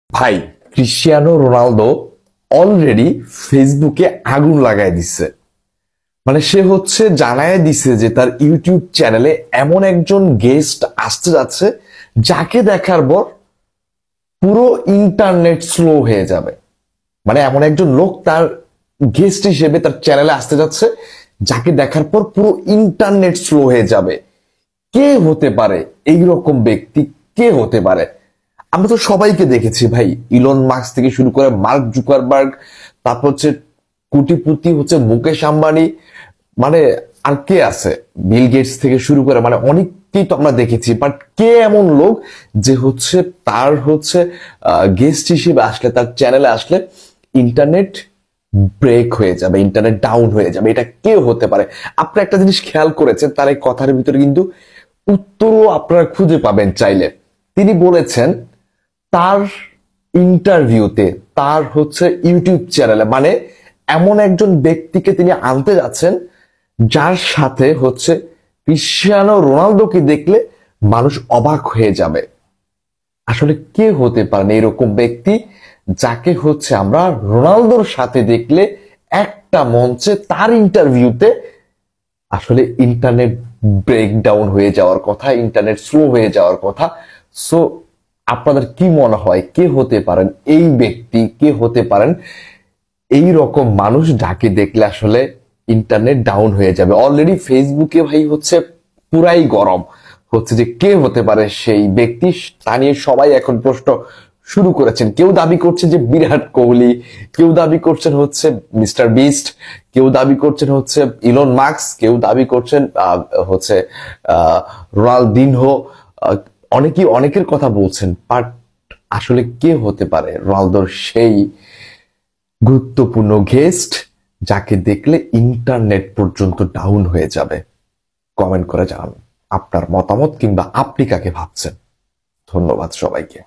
ভাই, Cristiano Ronaldo already ফেসবুকে আগুন লাগাই দিচ্ছে। মানে সে জানায় দিছে যে তার ইউটিউব চ্যানেলে এমন একজন গেস্ট আসতে যাচ্ছে যাকে দেখার পর পুরো ইন্টারনেট স্লো হয়ে যাবে। মানে এমন একজন লোক তার গেস্ট হিসেবে তার চ্যানেলে আসতে যাচ্ছে যাকে দেখার পর পুরো ইন্টারনেট স্লো হয়ে যাবে। কে হতে পারে এই রকম ব্যক্তি? কে হতে পারে? আমরা তো সবাইকে দেখেছি ভাই, ইলন মাস্ক থেকে শুরু করে মার্ক জুকারবার্গ, তারপর কোটিপতি মুকেশ আম্বানি, মানে আর কে আছে, বিল গেটস থেকে শুরু করে, মানে অনেককেই তো আমরা দেখেছি। বাট কে এমন লোক যে তার গেস্ট হিসেবে আসলে, তার চ্যানেলে আসলে ইন্টারনেট ব্রেক হয়ে যাবে, ইন্টারনেট ডাউন হয়ে যাবে? এটা কে হতে পারে? আপনারা একটা জিনিস খেয়াল করেছেন, তার এই কথার ভিতরে কিন্তু উত্তরও আপনারা খুঁজে পাবেন চাইলে। তিনি বলেছেন তার ইন্টারভিউতে, তার ইউটিউব চ্যানেলে, মানে এমন একজন ব্যক্তিকে তিনি আনতে যাচ্ছেন যার সাথে ক্রিশ্চিয়ানো রোনালদোকে দেখলে মানুষ অবাক হয়ে যাবে। আসলে কে হতে পারেন এরকম ব্যক্তি যাকে আমরা রোনালদোর সাথে দেখলে একটা মঞ্চে তার ইন্টারভিউতে আসলে ইন্টারনেট ব্রেকডাউন হয়ে যাওয়ার কথা, ইন্টারনেট স্লো হয়ে যাওয়ার কথা। সো আপনাদের কি মনে হয় কে হতে পারেন এই ব্যক্তি? কে হতে পারেন এই রকম মানুষ যাকে দেখলে আসলে ইন্টারনেট ডাউন হয়ে যাবে? অলরেডি ফেসবুকে ভাই পুরাই গরম যে কে হতে পারে সেই ব্যক্তি, তা নিয়ে সবাই এখন প্রশ্ন শুরু করেছেন। কেউ দাবি করছে যে বিরাট কোহলি, কেউ দাবি করছেন মিস্টার বিস্ট, কেউ দাবি করছেন ইলন মাস্ক, কেউ দাবি করছেন রোনালদিনহো। অনেকেই অনেকের কথা বলছেন, বাট আসলে কে হতে পারে রোনালদোর সেই গুরুত্বপূর্ণ গেস্ট যাকে দেখলে ইন্টারনেট পর্যন্ত ডাউন হয়ে যাবে? কমেন্ট করে জানান আপনার মতামত, কিংবা আপনি কাকে ভাবছেন। ধন্যবাদ সবাইকে।